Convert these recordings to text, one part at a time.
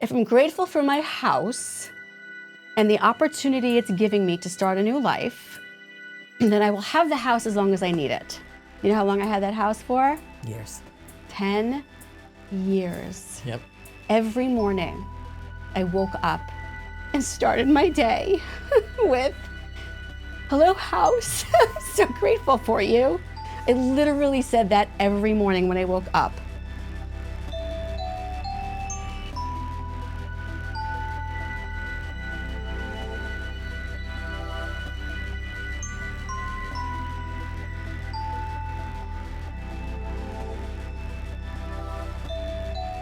If I'm grateful for my house and the opportunity it's giving me to start a new life, then I will have the house as long as I need it. You know how long I had that house for? Years. 10 years. Yep. Every morning, I woke up and started my day with, "Hello, house. I'm so grateful for you." I literally said that every morning when I woke up.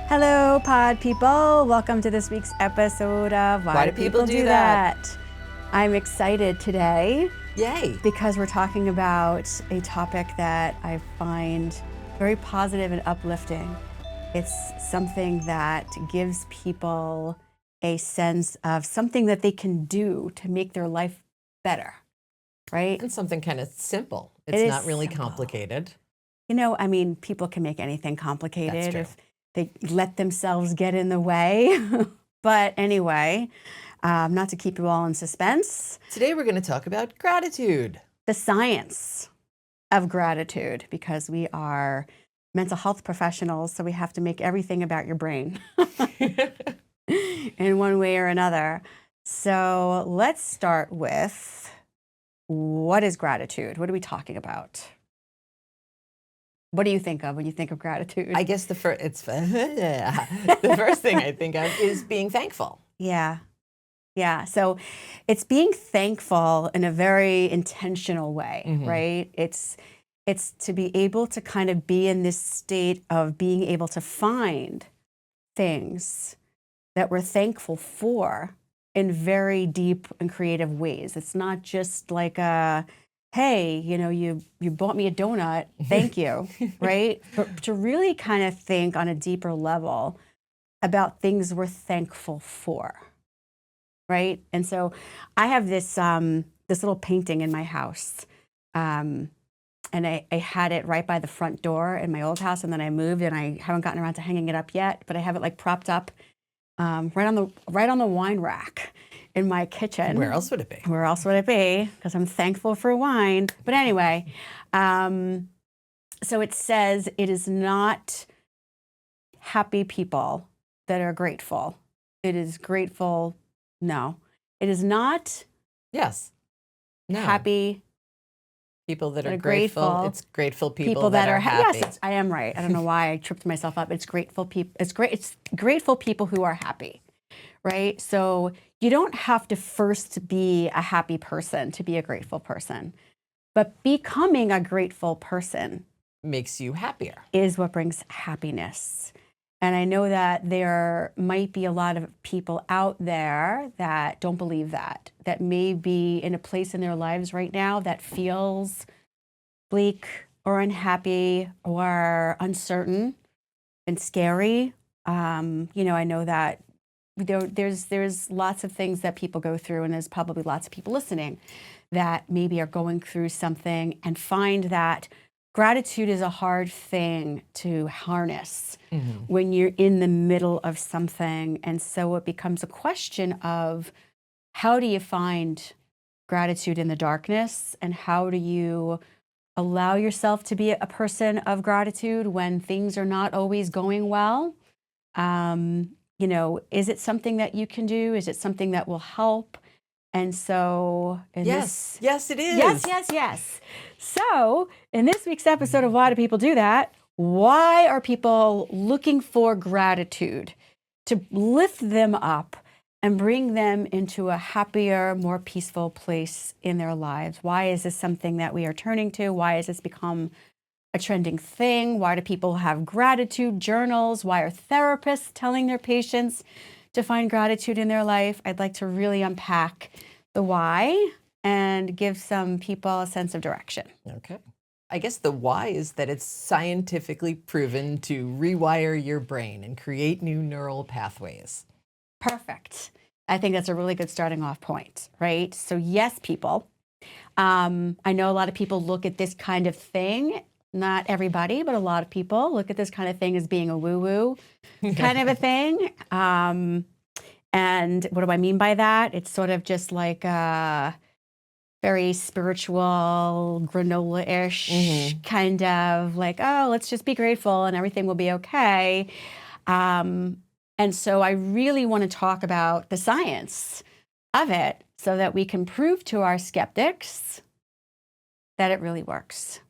Hello, pod people. Welcome to this week's episode of Why Do People Do That? I'm excited today. Yay. Because we're talking about a topic that I find very positive and uplifting. It's something that gives people a sense of something that they can do to make their life better, right? And something kind of simple. It's not really complicated. You know, I mean, people can make anything complicated That's true. if they let themselves get in the way. But anyway, not to keep you all in suspense. Today we're going to talk about gratitude. The science of gratitude, because we are mental health professionals, so we have to make everything about your brain in one way or another. So let's start with, what is gratitude? What are we talking about? What do you think of when you think of gratitude? I guess the first thing I think of is being thankful. Yeah. So it's being thankful in a very intentional way, right? It's to be able to kind of be in this state of being able to find things that we're thankful for in very deep and creative ways. It's not just like a, hey, you know, you bought me a donut, thank you, right? But to really kind of think on a deeper level about things we're thankful for, right? And so I have this this little painting in my house, and I had it right by the front door in my old house, and then I moved, and I haven't gotten around to hanging it up yet, but I have it like propped up right on the wine rack in my kitchen. Where else would it be? Where else would it be? Because I'm thankful for wine. But anyway, so it says, it is not happy people that are grateful. It is grateful. No, it is not. Yes. No. Happy people that are grateful. It's grateful people that are happy. Yes, I am right. I don't know why I tripped myself up. It's grateful people. It's grateful people who are happy, right? So you don't have to first be a happy person to be a grateful person, but becoming a grateful person makes you happier. Is what brings happiness. And I know that there might be a lot of people out there that don't believe that may be in a place in their lives right now that feels bleak or unhappy or uncertain and scary. You know, I know that there's lots of things that people go through, and there's probably lots of people listening that maybe are going through something and find that gratitude is a hard thing to harness when you're in the middle of something. And so it becomes a question of, how do you find gratitude in the darkness? And how do you allow yourself to be a person of gratitude when things are not always going well? You know, is it something that you can do? Is it something that will help? And so, yes, it is. Yes. So, in this week's episode of Why Do People Do That? Why are people looking for gratitude to lift them up and bring them into a happier, more peaceful place in their lives? Why is this something that we are turning to? Why has this become a trending thing? Why do people have gratitude journals? Why are therapists telling their patients to find gratitude in their life? I'd like to really unpack the why and give some people a sense of direction. Okay. I guess the why is that it's scientifically proven to rewire your brain and create new neural pathways. Perfect. I think that's a really good starting off point, right? So yes, people. I know a lot of people look at this kind of thing Not everybody, but a lot of people look at this kind of thing as being a woo-woo kind of a thing. And what do I mean by that? It's sort of just like very spiritual, granola-ish kind of like, oh, let's just be grateful and everything will be okay. And so I really want to talk about the science of it so that we can prove to our skeptics that it really works.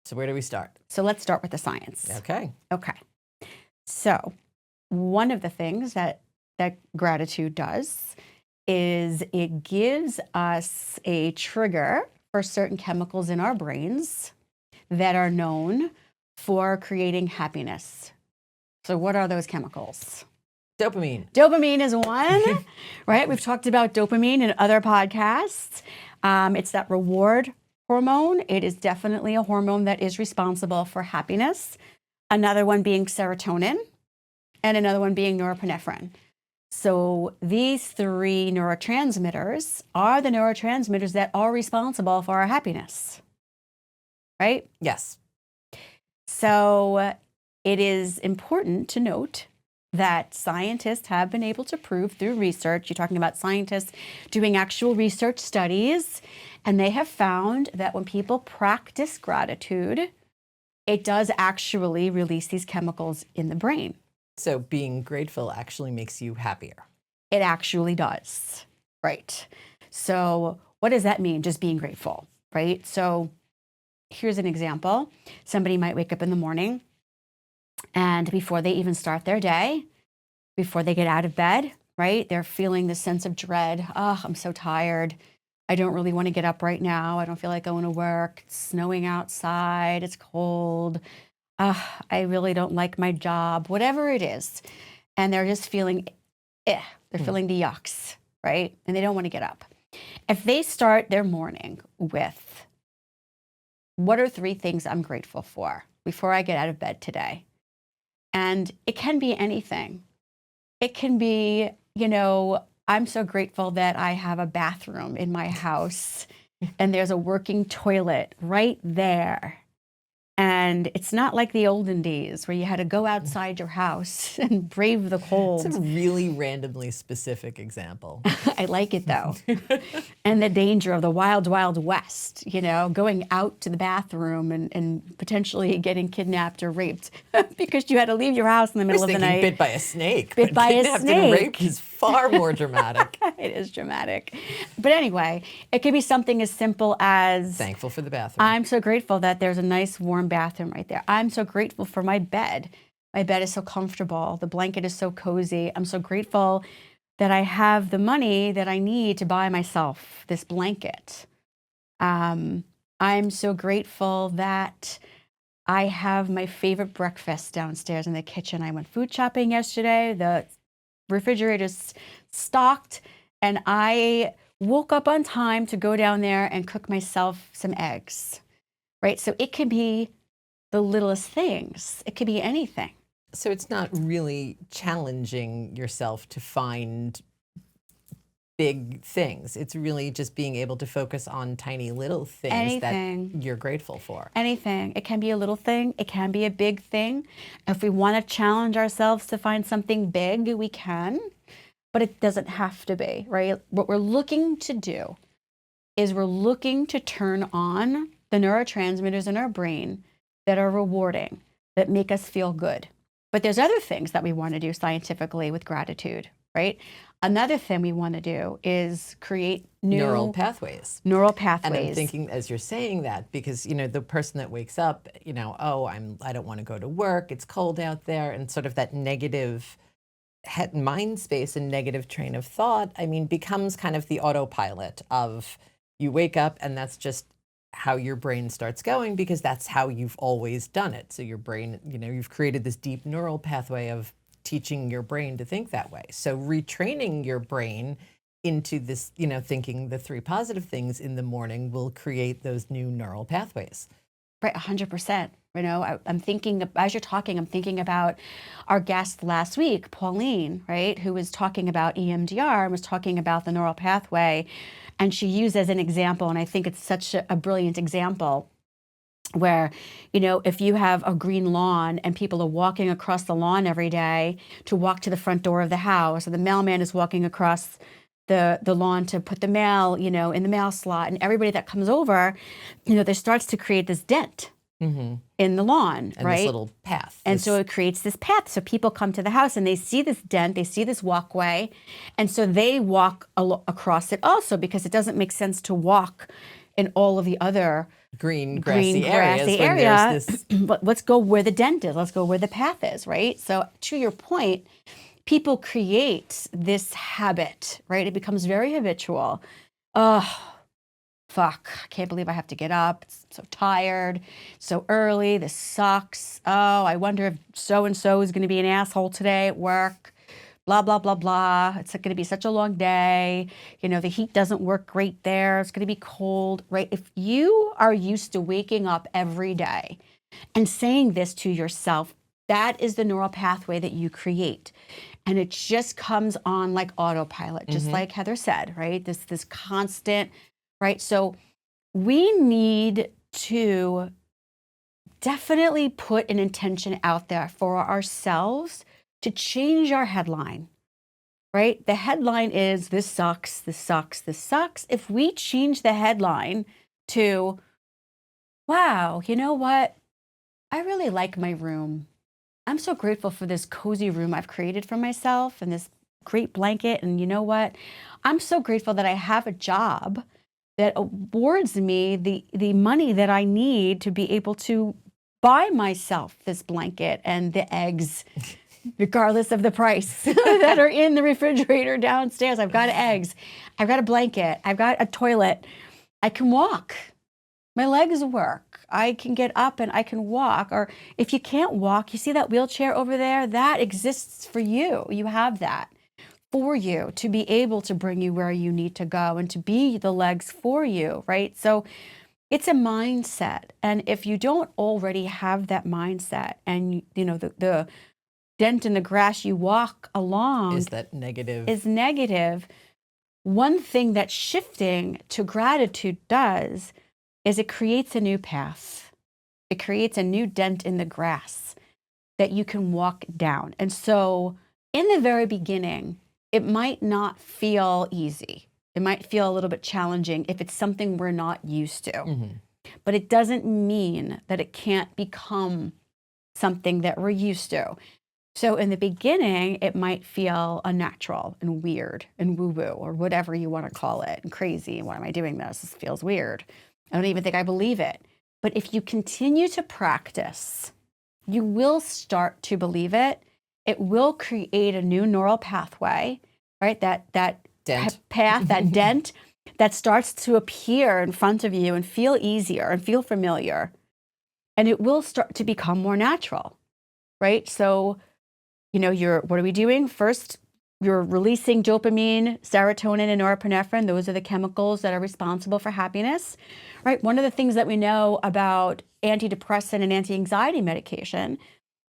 So where do we start? So let's start with the science. Okay. Okay. So one of the things that gratitude does is it gives us a trigger for certain chemicals in our brains that are known for creating happiness. So what are those chemicals? Dopamine. Dopamine is one, right? We've talked about dopamine in other podcasts. It's that reward hormone. It is definitely a hormone that is responsible for happiness. Another one being serotonin, and another one being norepinephrine. So these three neurotransmitters are the neurotransmitters that are responsible for our happiness, right? Yes. So it is important to note that scientists have been able to prove through research, you're talking about scientists doing actual research studies, and they have found that when people practice gratitude, it does actually release these chemicals in the brain. So being grateful actually makes you happier. It actually does, right? So what does that mean, just being grateful, right? So here's an example. Somebody might wake up in the morning and before they even start their day, before they get out of bed, right? They're feeling this sense of dread. Oh, I'm so tired. I don't really want to get up right now. I don't feel like going to work. It's snowing outside. It's cold. I really don't like my job, whatever it is. And they're just feeling, they're feeling the yucks, right? And they don't want to get up. If they start their morning with, what are 3 things I'm grateful for before I get out of bed today? And it can be anything. It can be, I'm so grateful that I have a bathroom in my house and there's a working toilet right there. And it's not like the olden days where you had to go outside your house and brave the cold. It's a really randomly specific example. I like it though. And the danger of the wild, wild west, going out to the bathroom and potentially getting kidnapped or raped because you had to leave your house in the middle of the night. Bit by a snake. Bit by a kidnapped snake. And raped is far more dramatic. It is dramatic. But anyway, it could be something as simple as, thankful for the bathroom. I'm so grateful that there's a nice warm bathroom right there. I'm so grateful for my bed. My bed is so comfortable. The blanket is so cozy. I'm so grateful that I have the money that I need to buy myself this blanket. I'm so grateful that I have my favorite breakfast downstairs in the kitchen. I went food shopping yesterday. The refrigerator's stocked, and I woke up on time to go down there and cook myself some eggs, right? So it could be the littlest things. It could be anything. So it's not really challenging yourself to find big things. It's really just being able to focus on tiny little things that you're grateful for. Anything. It can be a little thing. It can be a big thing. If we want to challenge ourselves to find something big, we can, but it doesn't have to be, right? What we're looking to do is we're looking to turn on the neurotransmitters in our brain that are rewarding, that make us feel good. But there's other things that we want to do scientifically with gratitude, right? Another thing we want to do is create new neural pathways. Neural pathways. And I'm thinking as you're saying that, because the person that wakes up, I don't want to go to work, it's cold out there, and sort of that negative mind space and negative train of thought, becomes kind of the autopilot of you wake up and that's just how your brain starts going because that's how you've always done it. So your brain, you've created this deep neural pathway of teaching your brain to think that way. So retraining your brain into this, thinking the 3 positive things in the morning will create those new neural pathways. Right, 100%. I'm thinking, as you're talking, I'm thinking about our guest last week, Pauline, right, who was talking about EMDR and was talking about the neural pathway. And she used as an example, and I think it's such a brilliant example, where, if you have a green lawn and people are walking across the lawn every day to walk to the front door of the house, and the mailman is walking across the lawn to put the mail, in the mail slot, and everybody that comes over, there starts to create this dent in the lawn, And right? this little path. And so it creates this path. So people come to the house and they see this dent, they see this walkway, and so they walk across it also, because it doesn't make sense to walk in all of the other green grassy areas when area. there's this. But let's go where the dent is. Let's go where the path is, right? So to your point, people create this habit, right? It becomes very habitual. Oh, fuck, I can't believe I have to get up. I'm so tired, so early. This sucks. Oh, I wonder if so-and-so is going to be an asshole today at work. Blah, blah, blah, blah. It's going to be such a long day. The heat doesn't work great there. It's going to be cold, right? If you are used to waking up every day and saying this to yourself, that is the neural pathway that you create. And it just comes on like autopilot, just like Heather said, right? This constant, right? So we need to definitely put an intention out there for ourselves to change our headline, right? The headline is, this sucks, this sucks, this sucks. If we change the headline to, wow, you know what? I really like my room. I'm so grateful for this cozy room I've created for myself and this great blanket. And you know what? I'm so grateful that I have a job that awards me the money that I need to be able to buy myself this blanket and the eggs, regardless of the price, that are in the refrigerator downstairs. I've got eggs. I've got a blanket. I've got a toilet. I can walk. My legs work. I can get up and I can walk. Or if you can't walk, you see that wheelchair over there? That exists for you. You have that for you to be able to bring you where you need to go and to be the legs for you, right? So it's a mindset. And if you don't already have that mindset, and the dent in the grass you walk along Is that negative? Is negative. One thing that shifting to gratitude does is it creates a new path. It creates a new dent in the grass that you can walk down. And so in the very beginning, it might not feel easy. It might feel a little bit challenging if it's something we're not used to. But it doesn't mean that it can't become something that we're used to. So in the beginning, it might feel unnatural and weird and woo-woo, or whatever you want to call it, and crazy. Why am I doing this? This feels weird. I don't even think I believe it. But if you continue to practice, you will start to believe it. It will create a new neural pathway, right? That Dent. path, that dent that starts to appear in front of you and feel easier and feel familiar. And it will start to become more natural, right? So, what are we doing? First, you're releasing dopamine, serotonin, and norepinephrine. Those are the chemicals that are responsible for happiness, right? One of the things that we know about antidepressant and anti-anxiety medication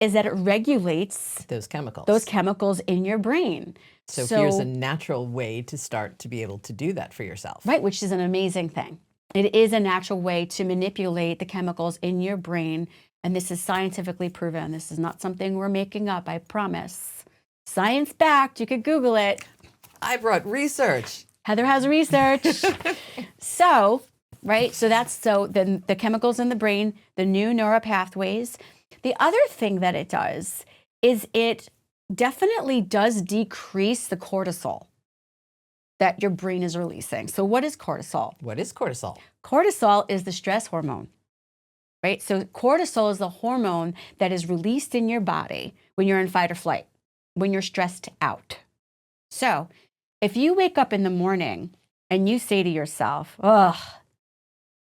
is that it regulates those chemicals in your brain. So here's a natural way to start to be able to do that for yourself. Right, which is an amazing thing. It is a natural way to manipulate the chemicals in your brain. And this is scientifically proven. This is not something we're making up, I promise. Science backed, you could Google it. I brought research. Heather has research. So then the chemicals in the brain, the new neuropathways. The other thing that it does is it definitely does decrease the cortisol that your brain is releasing. So what is cortisol? What is cortisol? Cortisol is the stress hormone, right? So cortisol is the hormone that is released in your body when you're in fight or flight, when you're stressed out. So if you wake up in the morning and you say to yourself, ugh,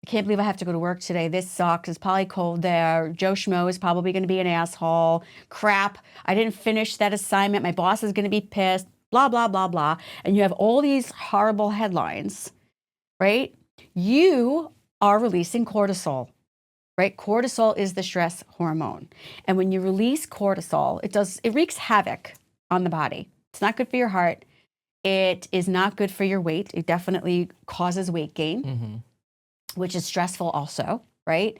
I can't believe I have to go to work today. This sucks. It's probably cold there. Joe Schmo is probably going to be an asshole. Crap. I didn't finish that assignment. My boss is going to be pissed. Blah, blah, blah, blah. And you have all these horrible headlines, right? You are releasing cortisol, right? Cortisol is the stress hormone. And when you release cortisol, it wreaks havoc on the body. It's not good for your heart. It is not good for your weight. It definitely causes weight gain. Which is stressful also, right?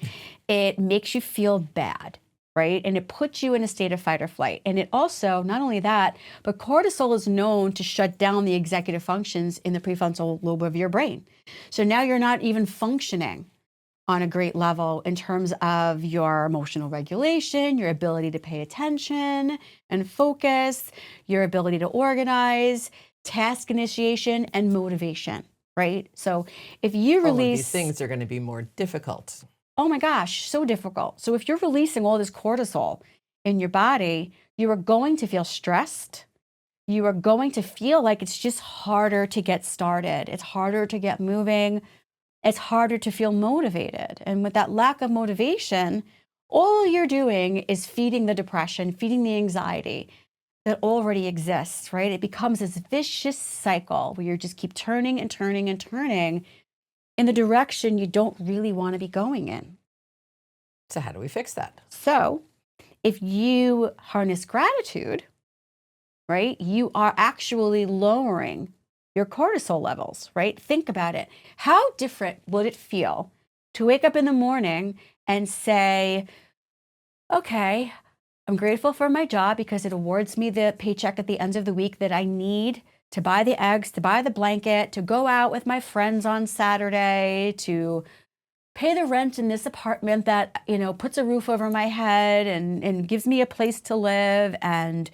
It makes you feel bad, right? And it puts you in a state of fight or flight. And it also, not only that, but cortisol is known to shut down the executive functions in the prefrontal lobe of your brain. So now you're not even functioning on a great level in terms of your emotional regulation, your ability to pay attention and focus, your ability to organize, task initiation, and motivation, right? So if you All of these release, things are going to be more difficult. oh my gosh, so difficult. So if you're releasing all this cortisol in your body, you are going to feel stressed. You are going to feel like it's just harder to get started. It's harder to get moving. It's harder to feel motivated. And with that lack of motivation, all you're doing is feeding the depression, feeding the anxiety that already exists, right? It becomes this vicious cycle where you just keep turning and turning and turning in the direction you don't really want to be going in. So how do we fix that? So if you harness gratitude, right, you are actually lowering your cortisol levels, right? Think about it. How different would it feel to wake up in the morning and say, okay, I'm grateful for my job because it awards me the paycheck at the end of the week that I need to buy the eggs, to buy the blanket, to go out with my friends on Saturday, to pay the rent in this apartment that, puts a roof over my head and gives me a place to live. And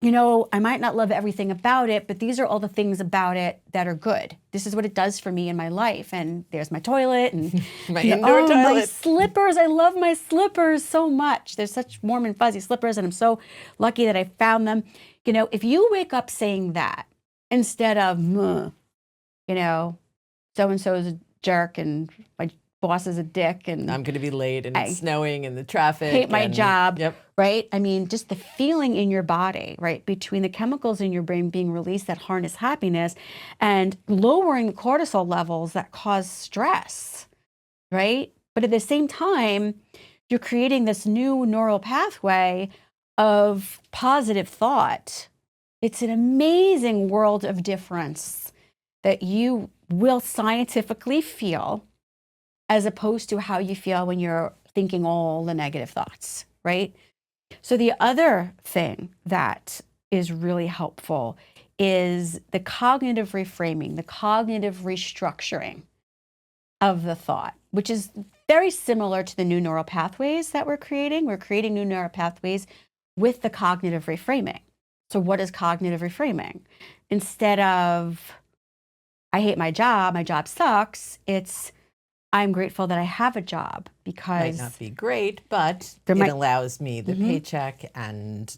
I might not love everything about it, but these are all the things about it that are good. This is what it does for me in my life. And there's my toilet and My indoor toilet. My slippers. I love my slippers so much. They're such warm and fuzzy slippers, and I'm so lucky that I found them. If you wake up saying that instead of, so-and-so is a jerk and my boss is a dick and I'm going to be late and it's I snowing and the traffic. hate my job, Yep. right? I mean, just the feeling in your body, right? Between the chemicals in your brain being released that harness happiness and lowering the cortisol levels that cause stress, right? But at the same time, you're creating this new neural pathway of positive thought. It's an amazing world of difference that you will scientifically feel as opposed to how you feel when you're thinking all the negative thoughts, right? So the other thing that is really helpful is the cognitive reframing, the cognitive restructuring of the thought, which is very similar to the new neural pathways that we're creating. We're creating new neural pathways with the cognitive reframing. So what is cognitive reframing? Instead of, I hate my job sucks, it's, I'm grateful that I have a job because Might not be great, but it allows me the paycheck and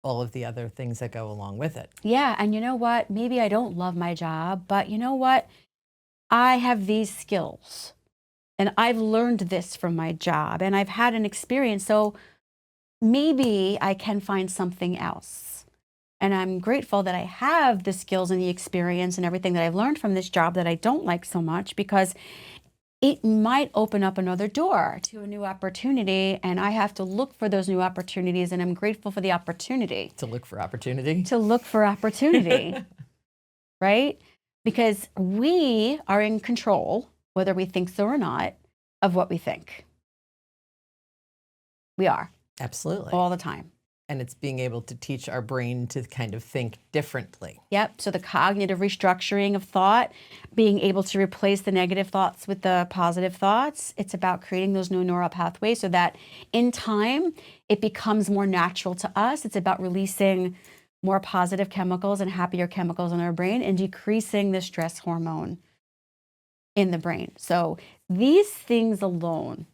all of the other things that go along with it. Yeah. And you know what? Maybe I don't love my job, but you know what? I have these skills and I've learned this from my job and I've had an experience. So maybe I can find something else. And I'm grateful that I have the skills and the experience and everything that I've learned from this job that I don't like so much, because it might open up another door to a new opportunity, and I have to look for those new opportunities, and I'm grateful for the opportunity. To look for opportunity? To look for opportunity, right? Because we are in control, whether we think so or not, of what we think. We are. Absolutely. All the time. And it's being able to teach our brain to kind of think differently. Yep. So the cognitive restructuring of thought, being able to replace the negative thoughts with the positive thoughts. It's about creating those new neural pathways so that in time, it becomes more natural to us. It's about releasing more positive chemicals and happier chemicals in our brain and decreasing the stress hormone in the brain. So these things alone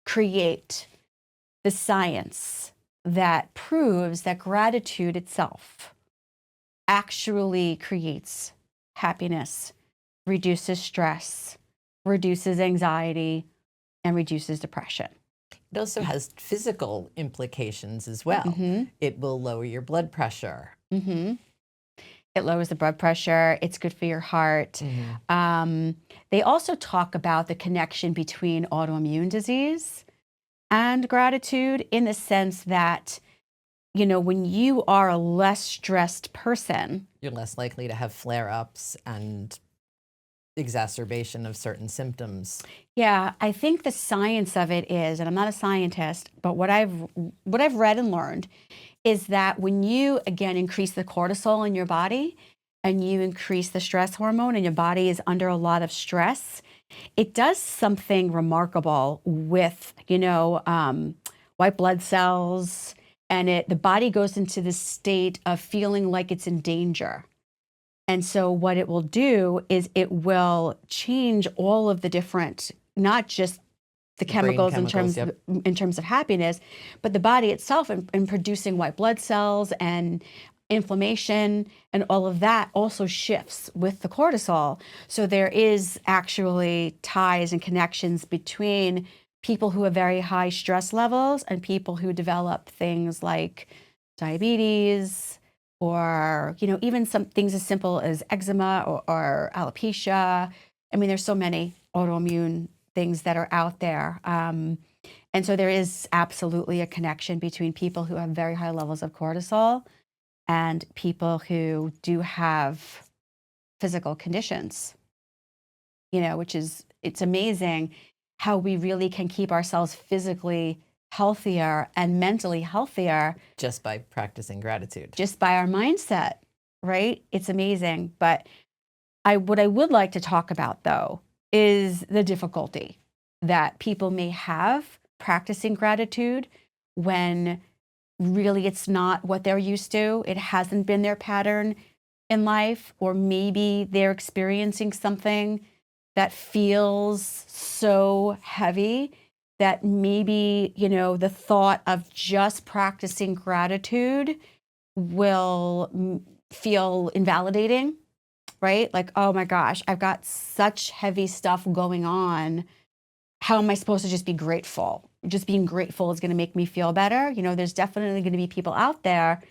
create the science that proves that gratitude itself actually creates happiness, reduces stress, reduces anxiety, and reduces depression. It also has physical implications as well. Mm-hmm. It will lower your blood pressure. Mm-hmm. It lowers the blood pressure. It's good for your heart. Mm-hmm. They also talk about the connection between autoimmune disease and gratitude, in the sense that, when you are a less stressed person, you're less likely to have flare-ups and exacerbation of certain symptoms. Yeah, I think the science of it is, and I'm not a scientist, but what I've read and learned is that when you again increase the cortisol in your body and you increase the stress hormone and your body is under a lot of stress, it does something remarkable with, white blood cells, and the body goes into this state of feeling like it's in danger. And so what it will do is it will change all of the different, not just the Brain chemicals chemicals, yep. in terms of happiness, but the body itself in producing white blood cells and inflammation and all of that also shifts with the cortisol. So there is actually ties and connections between people who have very high stress levels and people who develop things like diabetes or, even some things as simple as eczema or alopecia. I mean, there's so many autoimmune things that are out there. And so there is absolutely a connection between people who have very high levels of cortisol and people who do have physical conditions, it's amazing how we really can keep ourselves physically healthier and mentally healthier Just by practicing gratitude. just by our mindset, right? It's amazing. But what I would like to talk about, though, is the difficulty that people may have practicing gratitude when really it's not what they're used to. It hasn't been their pattern in life, or maybe they're experiencing something that feels so heavy that maybe, the thought of just practicing gratitude will feel invalidating, right? Like, oh my gosh, I've got such heavy stuff going on. How am I supposed to just be grateful? Just being grateful is going to make me feel better. There's definitely going to be people out there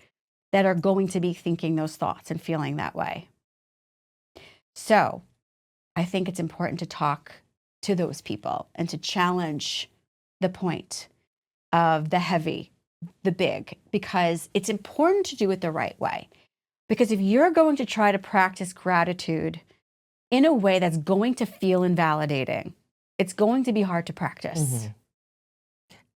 that are going to be thinking those thoughts and feeling that way. So I think it's important to talk to those people and to challenge the point of the heavy, the big, because it's important to do it the right way. Because if you're going to try to practice gratitude in a way that's going to feel invalidating, it's going to be hard to practice. Mm-hmm.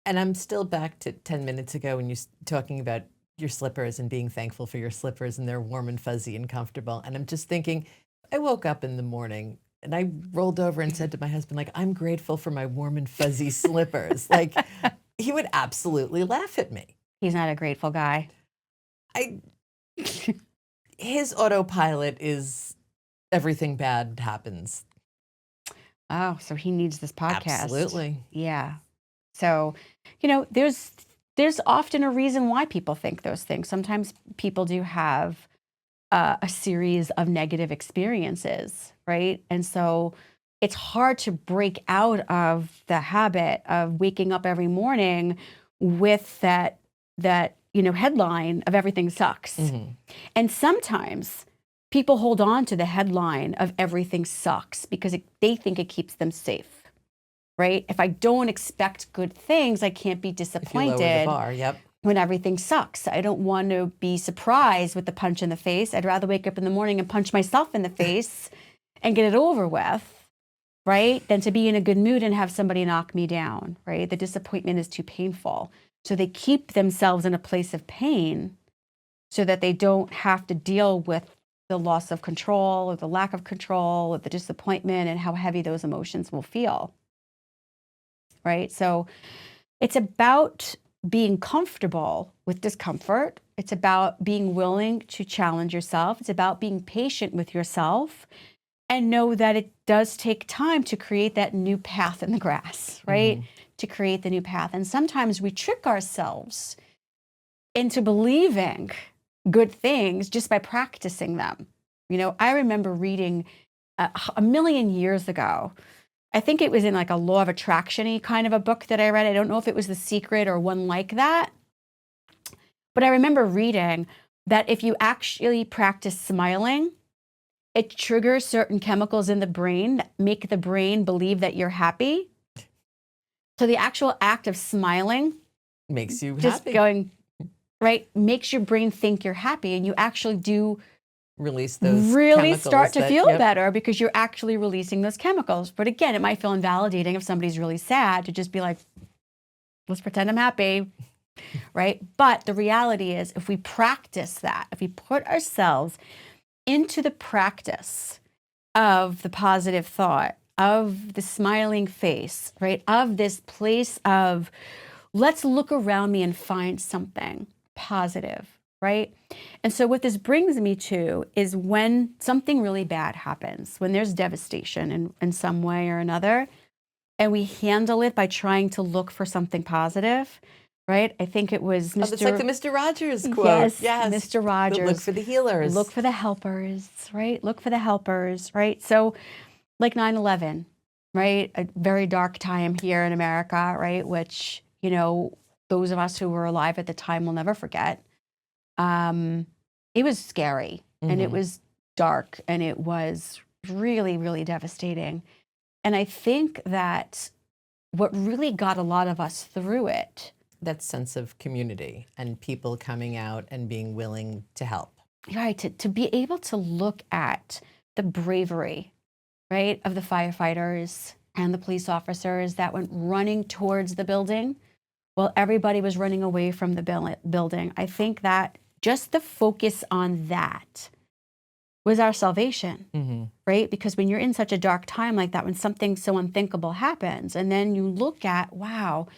And I'm still back to 10 minutes ago when you're talking about your slippers and being thankful for your slippers and they're warm and fuzzy and comfortable. And I'm just thinking, I woke up in the morning and I rolled over and said to my husband, like, I'm grateful for my warm and fuzzy slippers. Like, he would absolutely laugh at me. He's not a grateful guy. His autopilot is everything bad happens. Oh, so he needs this podcast. Absolutely. Yeah. So, there's often a reason why people think those things. Sometimes people do have a series of negative experiences, right? And so it's hard to break out of the habit of waking up every morning with that headline of everything sucks. Mm-hmm. And sometimes people hold on to the headline of everything sucks because they think it keeps them safe, right? If I don't expect good things, I can't be disappointed. If you lower the bar, yep. When everything sucks. I don't want to be surprised with the punch in the face. I'd rather wake up in the morning and punch myself in the face and get it over with, right? Than to be in a good mood and have somebody knock me down, right? The disappointment is too painful. So they keep themselves in a place of pain so that they don't have to deal with the loss of control or the lack of control or the disappointment and how heavy those emotions will feel, right? So it's about being comfortable with discomfort. It's about being willing to challenge yourself. It's about being patient with yourself and know that it does take time to create that new path in the grass, right? Mm-hmm. To create the new path. And sometimes we trick ourselves into believing good things just by practicing them. I remember reading a million years ago, I think it was in like a law of attraction-y kind of a book that I read. I don't know if it was The Secret or one like that. But I remember reading that if you actually practice smiling, it triggers certain chemicals in the brain that make the brain believe that you're happy. So the actual act of smiling Makes you just happy. going, right, makes your brain think you're happy, and you actually do release those really chemicals start to that- feel yep. better because you're actually releasing those chemicals. But again, it might feel invalidating if somebody's really sad to just be like, let's pretend I'm happy, right? But the reality is, if we practice that, if we put ourselves into the practice of the positive thought, of the smiling face, right? Of this place of, let's look around me and find something positive, right? And so what this brings me to is when something really bad happens, when there's devastation in some way or another, and we handle it by trying to look for something positive, right? I think it was Mr. Oh, that's like the Mr. Rogers quote. Yes, Mr. Rogers. Look for the healers. Look for the helpers, right? Look for the helpers, right? So like 9/11, right? A very dark time here in America, right? Which, you know, those of us who were alive at the time will never forget. It was scary and it was dark and it was really, really devastating. And I think that what really got a lot of us through it, that sense of community and people coming out and being willing to help. right, to be able to look at the bravery, right, of the firefighters and the police officers that went running towards the building while everybody was running away from the building. I think that just the focus on that was our salvation, right? Because when you're in such a dark time like that, when something so unthinkable happens, and then you look at, wow,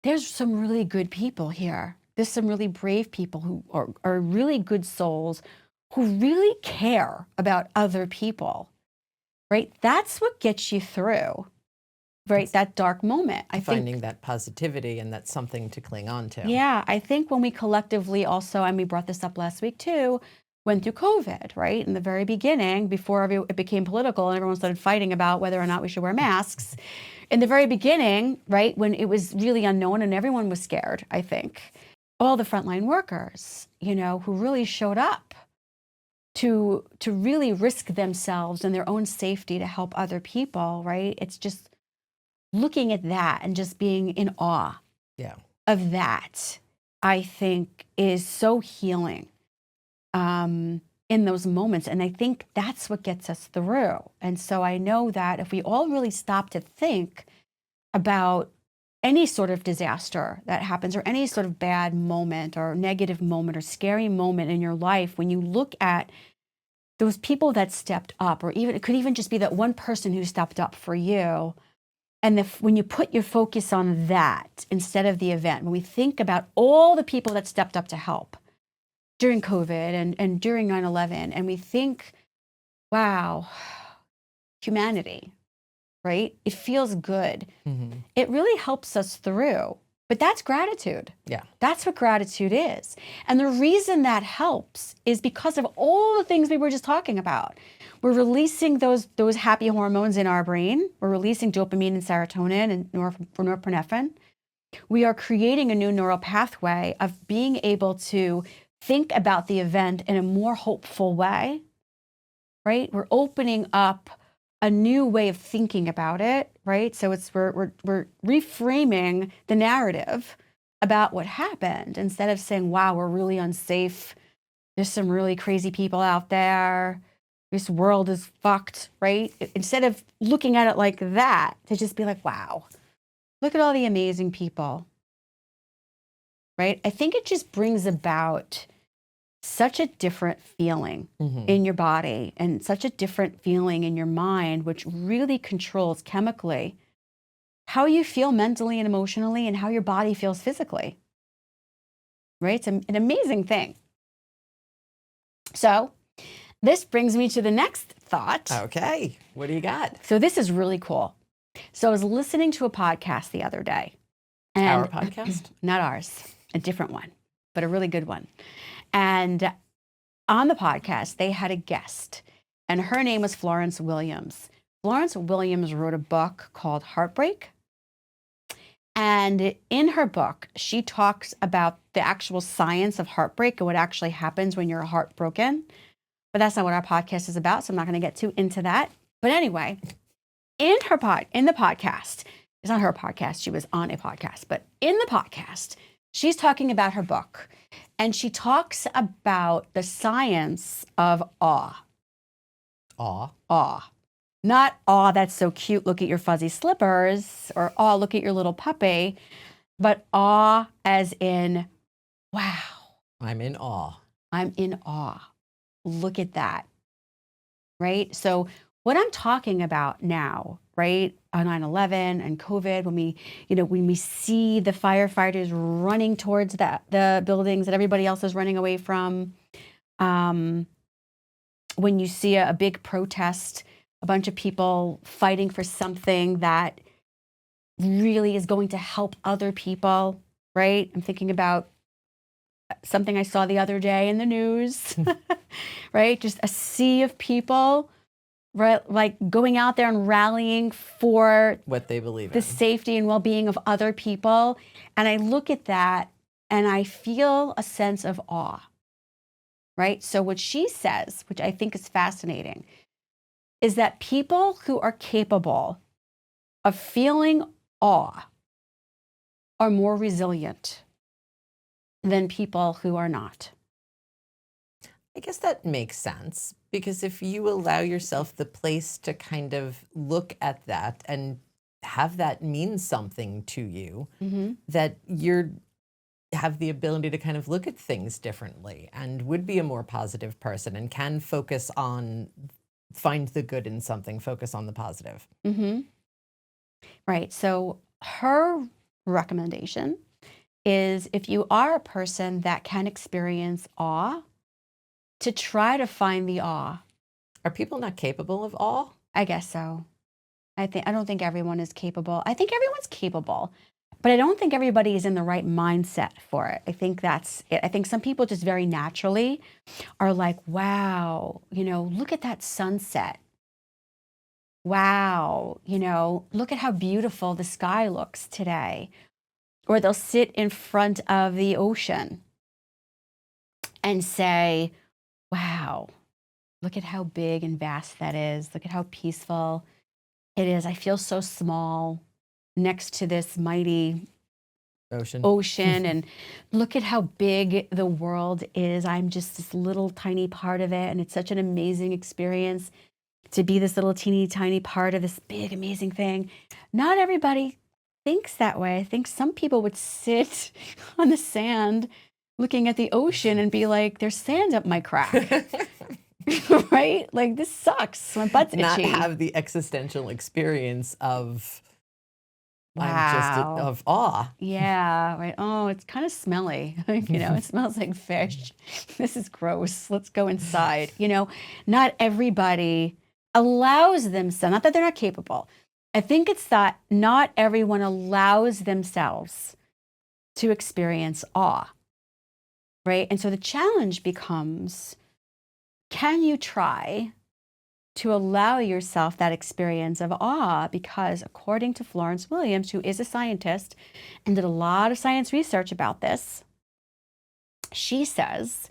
there's some really good people here. There's some really brave people who are really good souls who really care about other people, right? That's what gets you through, right? It's that dark moment. I think finding that positivity and that's something to cling on to. yeah, I think when we collectively also, and we brought this up last week too, went through COVID, right? In the very beginning, before it became political and everyone started fighting about whether or not we should wear masks. In the very beginning, right, when it was really unknown and everyone was scared, I think, all the frontline workers, you know, who really showed up to really risk themselves and their own safety to help other people, right? It's just looking at that and just being in awe of that, I think is so healing in those moments. And I think that's what gets us through. And so I know that if we all really stop to think about any sort of disaster that happens or any sort of bad moment or negative moment or scary moment in your life, when you look at those people that stepped up, or even it could even just be that one person who stepped up for you. And when you put your focus on that instead of the event, when we think about all the people that stepped up to help during COVID and during 9/11, and we think, wow, humanity, right? It feels good. It really helps us through. But that's gratitude. Yeah. That's what gratitude is. And the reason that helps is because of all the things we were just talking about. We're releasing those happy hormones in our brain. We're releasing dopamine and serotonin and norepinephrine. We are creating a new neural pathway of being able to think about the event in a more hopeful way, right? We're opening up a new way of thinking about it, right? So we're reframing the narrative about what happened instead of saying, wow, we're really unsafe. There's some really crazy people out there. This world is fucked, right? Instead of looking at it like that, to just be like, wow, look at all the amazing people, right? I think it just brings about such a different feeling in your body and such a different feeling in your mind, which really controls chemically how you feel mentally and emotionally and how your body feels physically, right? It's an amazing thing. So this brings me to the next thought. Okay, what do you got? So this is really cool. So I was listening to a podcast the other day. And Our podcast? Not ours, a different one, but a really good one. And on the podcast, they had a guest, and her name was Florence Williams. Florence Williams wrote a book called Heartbreak. And in her book, she talks about the actual science of heartbreak and what actually happens when you're heartbroken. But that's not what our podcast is about, so I'm not going to get too into that. But anyway, in the podcast, it's not her podcast, she was on a podcast, but in the podcast, she's talking about her book. And she talks about the science of awe. Awe. Awe. Not awe, that's so cute, look at your fuzzy slippers, or awe, look at your little puppy, but awe as in, wow. I'm in awe. I'm in awe. Look at that. Right? So what I'm talking about now, right, on 9/11 and COVID, when we see the firefighters running towards the buildings that everybody else is running away from, when you see a big protest, a bunch of people fighting for something that really is going to help other people, right? I'm thinking about something I saw the other day in the news, right? Just a sea of people, right? Like going out there and rallying for What they believe the in. safety and well-being of other people. And I look at that and I feel a sense of awe, right? So what she says, which I think is fascinating, is that people who are capable of feeling awe are more resilient than people who are not. I guess that makes sense, because if you allow yourself the place to kind of look at that and have that mean something to you, that you're have the ability to kind of look at things differently and would be a more positive person and can find the good in something, focus on the positive. Right. So her recommendation is, if you are a person that can experience awe, to try to find the awe. Are people not capable of awe? I guess so. I don't think everyone is capable. I think everyone's capable, but I don't think everybody is in the right mindset for it. I think that's it. I think some people just very naturally are like, wow, look at that sunset. Wow, look at how beautiful the sky looks today. Or they'll sit in front of the ocean and say, wow, look at how big and vast that is. Look at how peaceful it is. I feel so small next to this mighty ocean. And look at how big the world is. I'm just this little tiny part of it. And it's such an amazing experience to be this little teeny tiny part of this big, amazing thing. Not everybody thinks that way. I think some people would sit on the sand looking at the ocean and be like, there's sand up my crack. Right? Like, this sucks. My butt's itchy. Not have the existential experience of wow. of awe. Yeah, right. Oh, it's kind of smelly. It smells like fish. This is gross. Let's go inside. Not everybody allows themselves, not that they're not capable. I think it's that not everyone allows themselves to experience awe, right? And so the challenge becomes, can you try to allow yourself that experience of awe? Because according to Florence Williams, who is a scientist and did a lot of science research about this, she says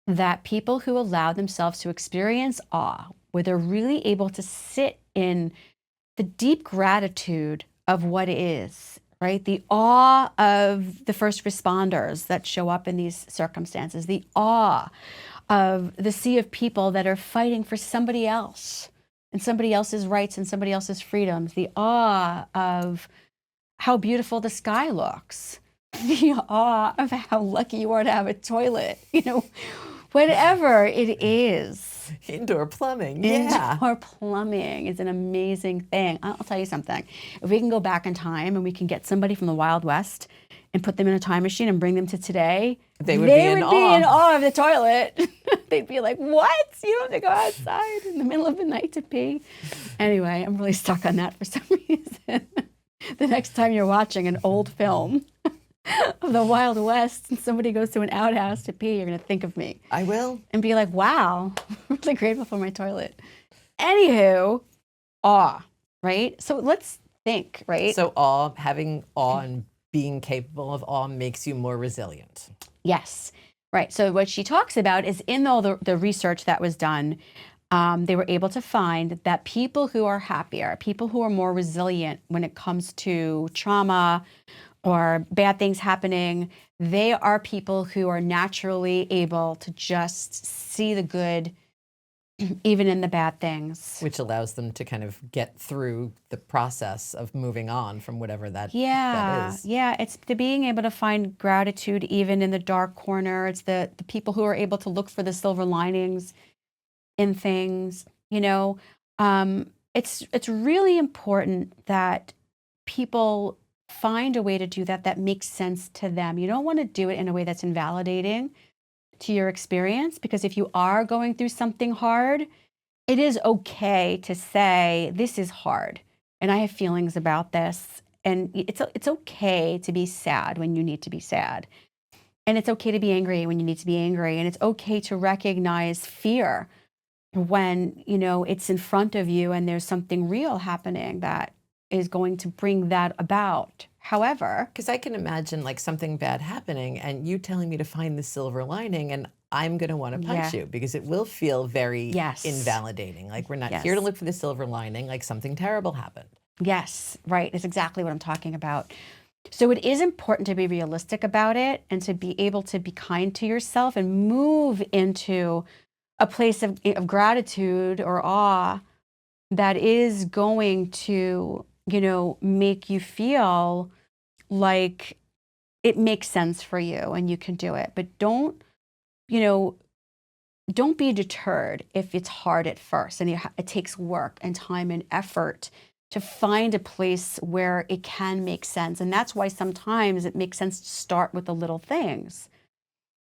that people who allow themselves to experience awe, where they're really able to sit in the deep gratitude of what is, right? The awe of the first responders that show up in these circumstances, the awe of the sea of people that are fighting for somebody else and somebody else's rights and somebody else's freedoms, the awe of how beautiful the sky looks, the awe of how lucky you are to have a toilet, whatever it is. Indoor plumbing. Yeah. Indoor plumbing is an amazing thing. I'll tell you something. If we can go back in time and we can get somebody from the Wild West and put them in a time machine and bring them to today, they would be in awe of the toilet. They'd be like, what? You don't have to go outside in the middle of the night to pee? Anyway, I'm really stuck on that for some reason. The next time you're watching an old film of the Wild West and somebody goes to an outhouse to pee, you're going to think of me. I will. And be like, wow, I'm really grateful for my toilet. Anywho, awe, right? So let's think, right? So having awe and being capable of awe makes you more resilient. Yes, right. So what she talks about is, in all the research that was done, they were able to find that people who are happier, people who are more resilient when it comes to trauma or bad things happening, they are people who are naturally able to just see the good even in the bad things. Which allows them to kind of get through the process of moving on from whatever that is. Yeah, it's the being able to find gratitude even in the dark corner. It's the people who are able to look for the silver linings in things. It's really important that people find a way to do that makes sense to them. You don't want to do it in a way that's invalidating to your experience, because if you are going through something hard, it is okay to say, this is hard and I have feelings about this. And it's okay to be sad when you need to be sad. And it's okay to be angry when you need to be angry. And it's okay to recognize fear when, it's in front of you and there's something real happening that is going to bring that about. However, because I can imagine like something bad happening and you telling me to find the silver lining, and I'm going to want to punch you because it will feel very invalidating. Like we're not here to look for the silver lining, like something terrible happened. Yes, right. It's exactly what I'm talking about. So it is important to be realistic about it and to be able to be kind to yourself and move into a place of gratitude or awe that is going to, make you feel like it makes sense for you and you can do it. But don't be deterred if it's hard at first and it takes work and time and effort to find a place where it can make sense. And that's why sometimes it makes sense to start with the little things,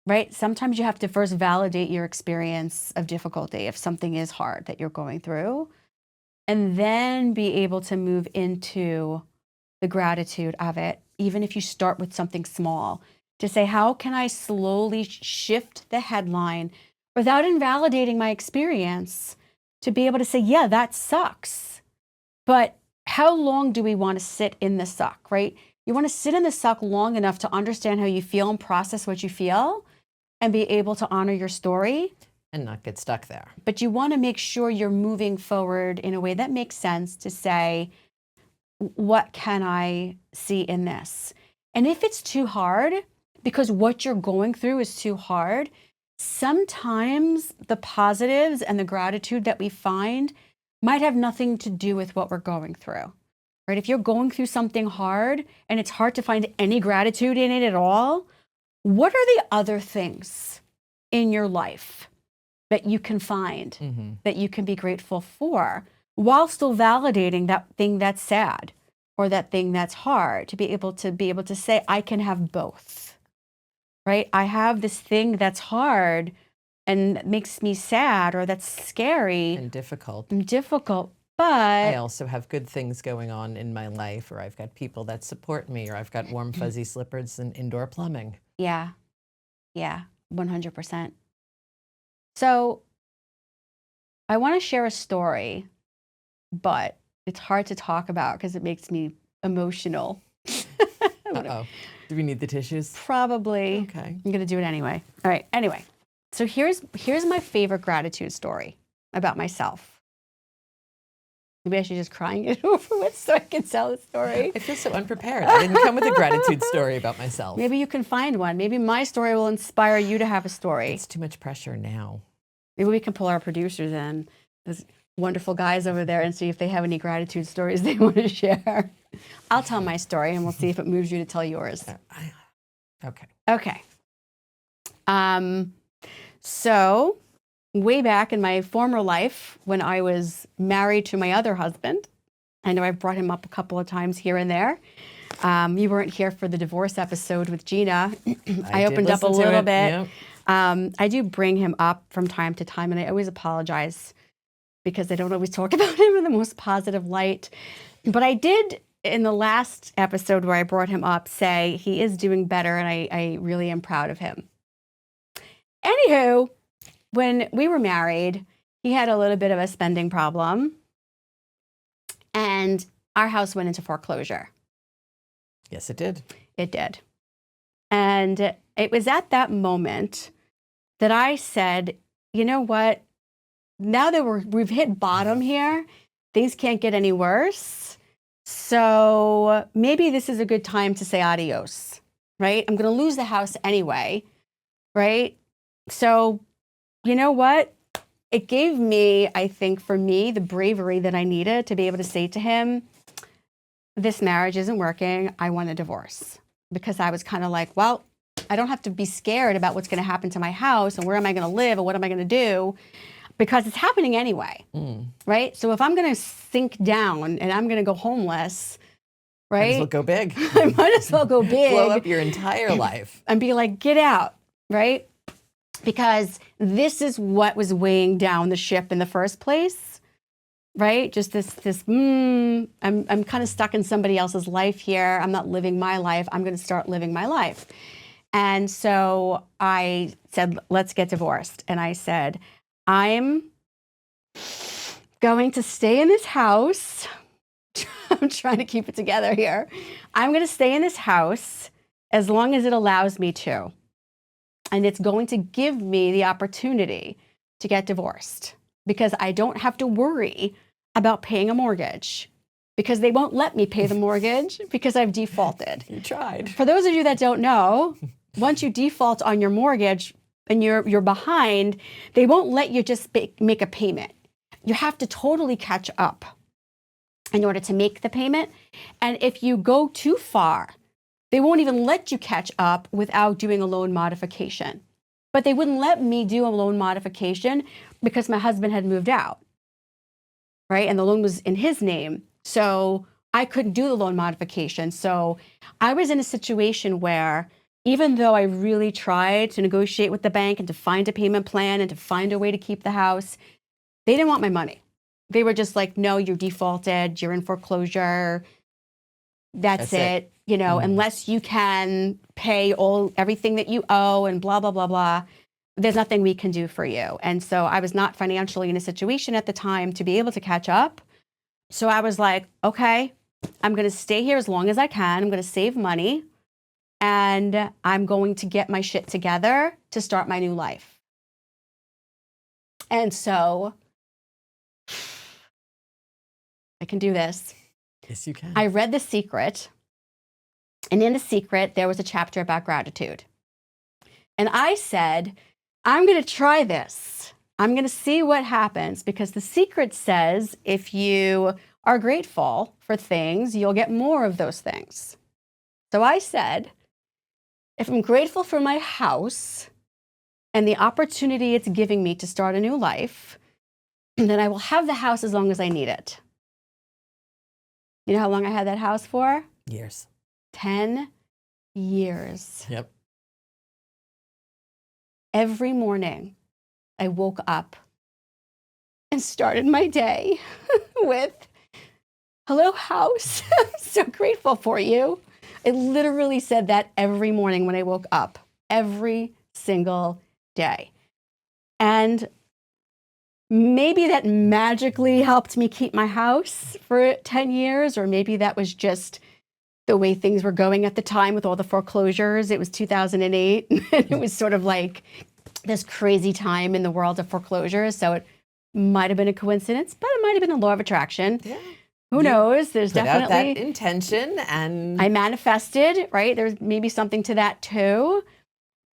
right? Sometimes you have to first validate your experience of difficulty if something is hard that you're going through, and then be able to move into the gratitude of it, even if you start with something small, to say, how can I slowly shift the headline without invalidating my experience, to be able to say, yeah, that sucks. But how long do we want to sit in the suck, right? You want to sit in the suck long enough to understand how you feel and process what you feel and be able to honor your story. And not get stuck there. But you want to make sure you're moving forward in a way that makes sense to say, what can I see in this? And if it's too hard, because what you're going through is too hard, sometimes the positives and the gratitude that we find might have nothing to do with what we're going through, right? If you're going through something hard and it's hard to find any gratitude in it at all, what are the other things in your life that you can find, that you can be grateful for, while still validating that thing that's sad or that thing that's hard, to be able to say, I can have both, right? I have this thing that's hard and makes me sad, or that's scary and difficult, but I also have good things going on in my life, or I've got people that support me, or I've got warm fuzzy slippers and indoor plumbing. Yeah, 100%. So I want to share a story, but it's hard to talk about because it makes me emotional. Uh-oh. Do we need the tissues? Probably. Okay. I'm going to do it anyway. All right. Anyway, so here's my favorite gratitude story about myself. Maybe I should just crying it over with so I can tell the story. I feel so unprepared. I didn't come with a gratitude story about myself. Maybe you can find one. Maybe my story will inspire you to have a story. It's too much pressure now. Maybe we can pull our producers in, those wonderful guys over there, and see if they have any gratitude stories they want to share. I'll tell my story, and we'll see if it moves you to tell yours. Okay. So way back in my former life, when I was married to my other husband, I know I've brought him up a couple of times here and there. You weren't here for the divorce episode with Gina. I opened up a little bit. Yep. I do bring him up from time to time, and I always apologize because I don't always talk about him in the most positive light. But I did, in the last episode where I brought him up, say he is doing better, and I really am proud of him. Anywho, when we were married, he had a little bit of a spending problem, and our house went into foreclosure. Yes, it did. It did. And it was at that moment that I said, you know what? Now that we've hit bottom here, things can't get any worse. So maybe this is a good time to say adios, right? I'm going to lose the house anyway, right? So, you know what? It gave me, I think for me, the bravery that I needed to be able to say to him, this marriage isn't working. I want a divorce. Because I was kind of like, well, I don't have to be scared about what's going to happen to my house and where am I going to live and what am I going to do, because it's happening anyway, right? So if I'm going to sink down and I'm going to go homeless, Might as well right? go big. I might as well go big. Blow up your entire life. And be like, get out, right? Because this is what was weighing down the ship in the first place, right? Just I'm kind of stuck in somebody else's life here. I'm not living my life. I'm going to start living my life. And so I said, let's get divorced. And I said, I'm going to stay in this house. I'm trying to keep it together here. I'm going to stay in this house as long as it allows me to. And it's going to give me the opportunity to get divorced because I don't have to worry about paying a mortgage because they won't let me pay the mortgage because I've defaulted. You tried. For those of you that don't know, once you default on your mortgage and you're behind, they won't let you just make a payment. You have to totally catch up in order to make the payment. And if you go too far, they won't even let you catch up without doing a loan modification. But they wouldn't let me do a loan modification because my husband had moved out, right? And the loan was in his name. So I couldn't do the loan modification. So I was in a situation where even though I really tried to negotiate with the bank and to find a payment plan and to find a way to keep the house, they didn't want my money. They were just like, no, you're defaulted, you're in foreclosure. That's it. You know, unless you can pay everything that you owe and blah, blah, blah, blah, there's nothing we can do for you. And so I was not financially in a situation at the time to be able to catch up. So I was like, okay, I'm going to stay here as long as I can. I'm going to save money and I'm going to get my shit together to start my new life. And so I can do this. Yes, you can. I read The Secret. And in The Secret, there was a chapter about gratitude. And I said, I'm going to try this. I'm going to see what happens because The Secret says if you are grateful for things, you'll get more of those things. So I said, if I'm grateful for my house and the opportunity it's giving me to start a new life, then I will have the house as long as I need it. You know how long I had that house for? Years. 10 years. Yep. Every morning, I woke up and started my day with, hello, house. I'm so grateful for you. I literally said that every morning when I woke up, every single day. And maybe that magically helped me keep my house for 10 years, or maybe that was just the way things were going at the time with all the foreclosures. It was 2008, and it was sort of like this crazy time in the world of foreclosures. So it might have been a coincidence, but it might have been a law of attraction. Yeah. Who knows? There's Put out definitely that intention and I manifested, right? There's maybe something to that too,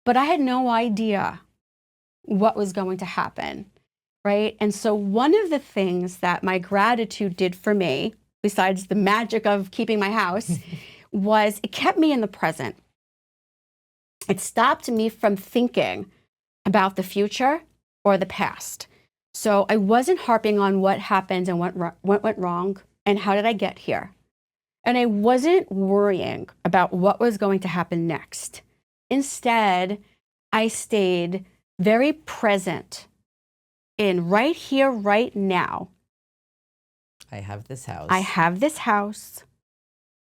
but I had no idea what was going to happen, right? And so one of the things that my gratitude did for me, besides the magic of keeping my house, was it kept me in the present. It stopped me from thinking about the future or the past. So I wasn't harping on what happened and what went wrong and how did I get here. And I wasn't worrying about what was going to happen next. Instead, I stayed very present in right here, right now. I have this house. I have this house,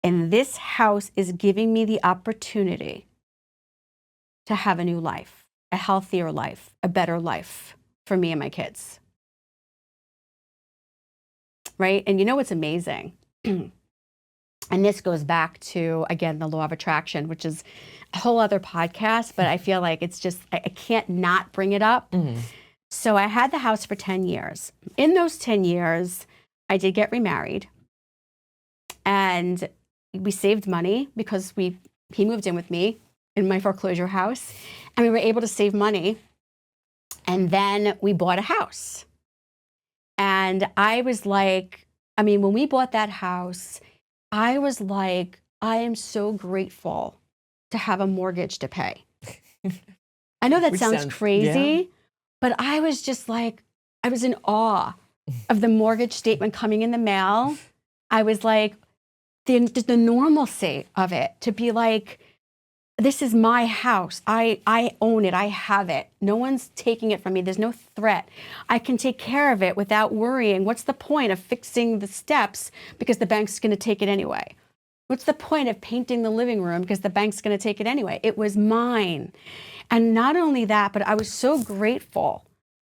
and this house is giving me the opportunity to have a new life, a healthier life, a better life for me and my kids. Right? And you know what's amazing? And this goes back to, again, the law of attraction, which is a whole other podcast, but I feel like it's just, I can't not bring it up. Mm-hmm. So I had the house for 10 years. In those 10 years, I did get remarried. And we saved money because he moved in with me. in my foreclosure house, and we were able to save money. And then we bought a house. And I was like, I mean, when we bought that house, I was like, I am so grateful to have a mortgage to pay. I know that Which sounds sounds, crazy, but I was just like, I was in awe of the mortgage statement coming in the mail. I was like, just the normalcy of it, to be like, this is my house. I own it. I have it. No one's taking it from me. There's no threat. I can take care of it without worrying. What's the point of fixing the steps because the bank's going to take it anyway? What's the point of painting the living room because the bank's going to take it anyway? It was mine. And not only that, but I was so grateful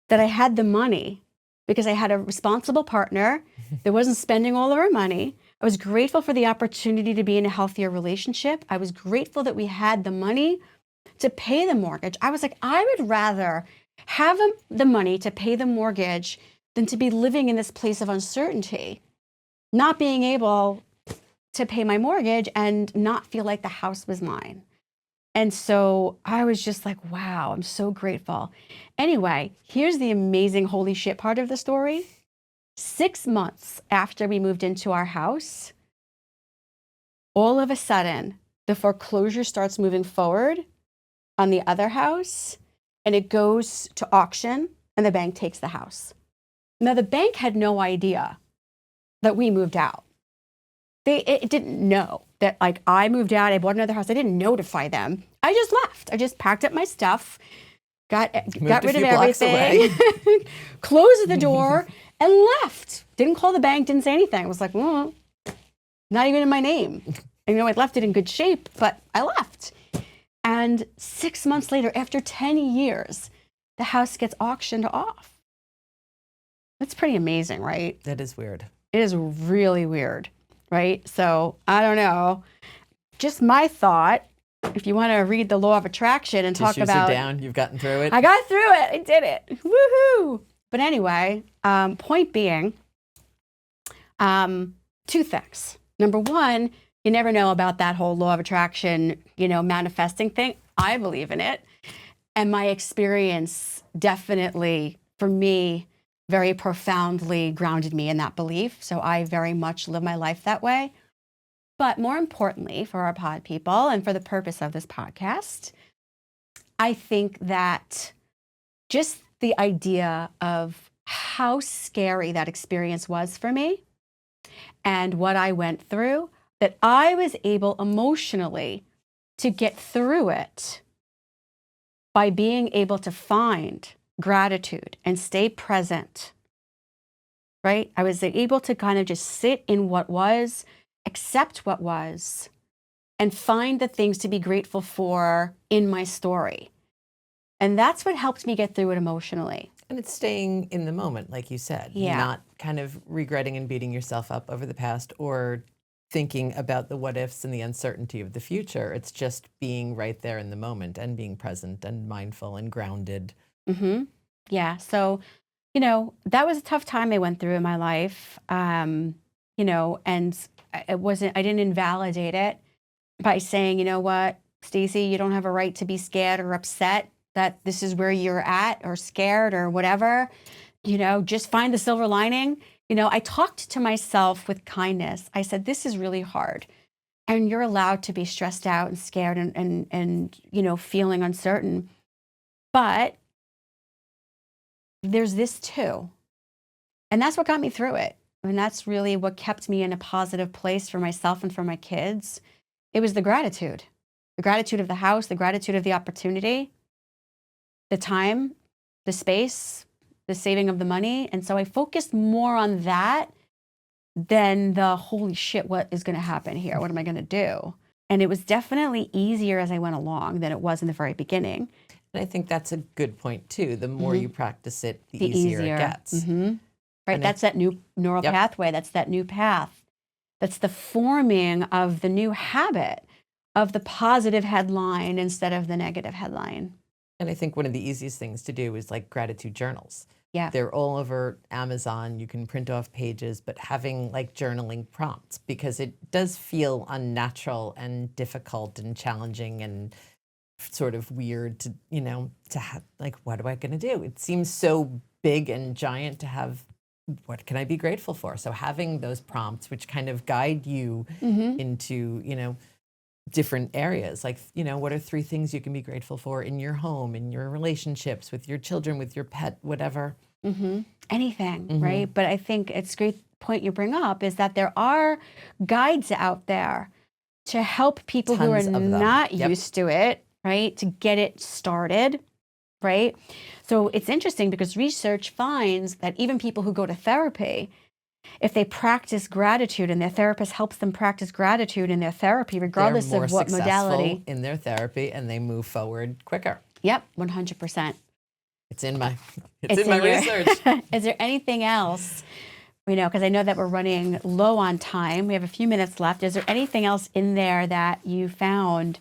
that I had the money because I had a responsible partner that wasn't spending all of our money. I was grateful for the opportunity to be in a healthier relationship. I was grateful that we had the money to pay the mortgage. I was like, I would rather have the money to pay the mortgage than to be living in this place of uncertainty, not being able to pay my mortgage and not feel like the house was mine. And so I was just like, wow, I'm so grateful. Anyway, here's the amazing holy shit part of the story. 6 months after we moved into our house, all of a sudden, the foreclosure starts moving forward on the other house, and it goes to auction, and the bank takes the house. Now, the bank had no idea that we moved out. It didn't know that, like, I moved out, I bought another house. I didn't notify them. I just left. I just packed up my stuff, got rid of everything, closed the door, and left. Didn't call the bank, didn't say anything. I was like, well, not even in my name. And, I left it in good shape, but I left. And 6 months later, after 10 years, the house gets auctioned off. That's pretty amazing, right? That is weird. It is really weird, right? So I don't know. Just my thought. If you want to read the law of attraction and talk Tissues about, are down. You've gotten through it. I got through it. I did it. Woohoo! But anyway, point being, 2 things. Number one, you never know about that whole law of attraction, manifesting thing. I believe in it. And my experience definitely, for me, very profoundly grounded me in that belief. So I very much live my life that way. But more importantly, for our pod people and for the purpose of this podcast, I think that just the idea of how scary that experience was for me and what I went through, that I was able emotionally to get through it by being able to find gratitude and stay present, right? I was able to kind of just sit in what was, accept what was, and find the things to be grateful for in my story. And that's what helped me get through it emotionally. And it's staying in the moment, like you said, Yeah. not kind of regretting and beating yourself up over the past or thinking about the what ifs and the uncertainty of the future. It's just being right there in the moment and being present and mindful and grounded. Mm-hmm. Yeah. So, that was a tough time I went through in my life. And I didn't invalidate it by saying, you know what, Stacey, you don't have a right to be scared or upset that this is where you're at, or scared or whatever. Just find the silver lining. I talked to myself with kindness. I said, this is really hard. And you're allowed to be stressed out and scared and feeling uncertain. But there's this too. And that's what got me through it. And that's really what kept me in a positive place for myself and for my kids. It was the gratitude of the house, the gratitude of the opportunity, the time, the space, the saving of the money. And so I focused more on that than the holy shit, what is going to happen here? What am I going to do? And it was definitely easier as I went along than it was in the very beginning. And I think that's a good point too. The more you practice it, the easier it gets. Mm-hmm. Right. And that's that new neural pathway. That's that new path. That's the forming of the new habit of the positive headline instead of the negative headline. And I think one of the easiest things to do is like gratitude journals. Yeah. They're all over Amazon. You can print off pages, but having like journaling prompts, because it does feel unnatural and difficult and challenging and sort of weird to, to have, like, what am I going to do? It seems so big and giant to have, what can I be grateful for? So having those prompts, which kind of guide you into, different areas, like, what are 3 things you can be grateful for in your home, in your relationships, with your children, with your pet, whatever. Anything, right? But I think it's a great point you bring up is that there are guides out there to help people who are Tons of them. not Yep. used to it, right? To get it started, right? So it's interesting because research finds that even people who go to therapy, if they practice gratitude and their therapist helps them practice gratitude in their therapy, regardless They're more of what successful modality. in their therapy, and they move forward quicker. Yep, 100%. It's in my research. Is there anything else, because I know that we're running low on time. We have a few minutes left. Is there anything else in there that you found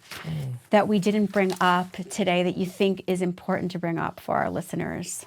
that we didn't bring up today that you think is important to bring up for our listeners?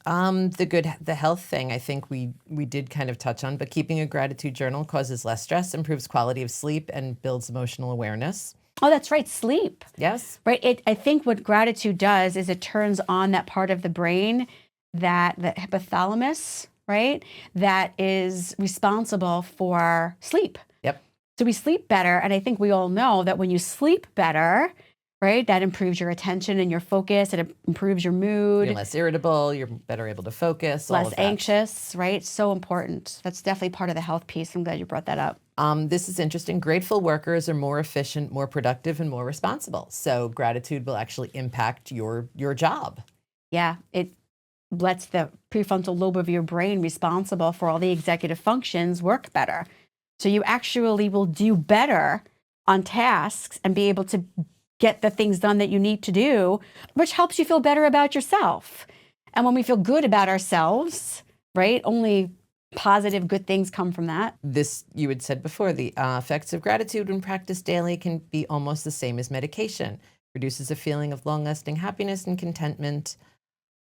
The health thing, I think we did kind of touch on, but keeping a gratitude journal causes less stress, improves quality of sleep, and builds emotional awareness. Oh, that's right. Sleep. Yes. Right. I think what gratitude does is it turns on that part of the brain, that the hypothalamus, right, that is responsible for sleep. Yep. So we sleep better. And I think we all know that when you sleep better, right, that improves your attention and your focus. It improves your mood. You're less irritable. You're better able to focus. Less all of that. anxious, right? So important. That's definitely part of the health piece. I'm glad you brought that up. This is interesting. Grateful workers are more efficient, more productive, and more responsible. So gratitude will actually impact your job. Yeah, it lets the prefrontal lobe of your brain responsible for all the executive functions work better. So you actually will do better on tasks and be able to get the things done that you need to do, which helps you feel better about yourself. And when we feel good about ourselves, right, only positive, good things come from that. This, you had said before, the effects of gratitude when practiced daily can be almost the same as medication. Reduces a feeling of long-lasting happiness and contentment.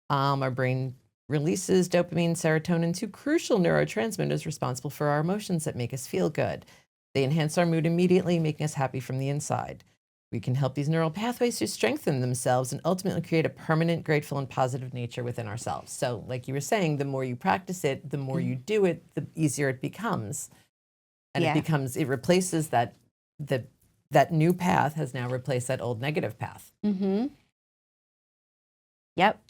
Our brain releases dopamine, serotonin, 2 crucial neurotransmitters responsible for our emotions that make us feel good. They enhance our mood immediately, making us happy from the inside. We can help these neural pathways to strengthen themselves and ultimately create a permanent, grateful, and positive nature within ourselves. So, like you were saying, the more you practice it, the more you do it, the easier it becomes. And it replaces that new path has now replaced that old negative path. Yep.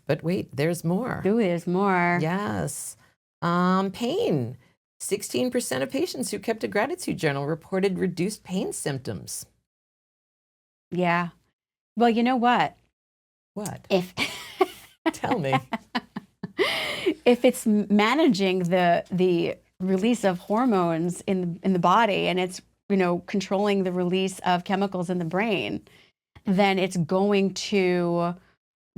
But wait, there's more. Ooh, there's more. Yes. Pain. 16% of patients who kept a gratitude journal reported reduced pain symptoms. Yeah. Well, you know what? What? If Tell me. if it's managing the release of hormones in the body, and it's controlling the release of chemicals in the brain, then it's going to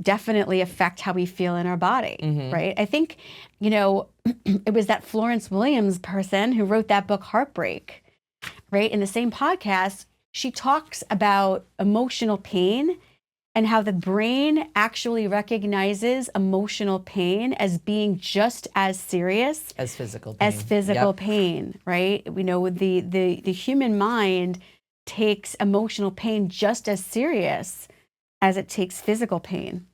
definitely affect how we feel in our body, right? I think, it was that Florence Williams person who wrote that book, Heartbreak, right? In the same podcast, she talks about emotional pain and how the brain actually recognizes emotional pain as being just as serious as physical pain. Pain, right? We know the human mind takes emotional pain just as serious as it takes physical pain.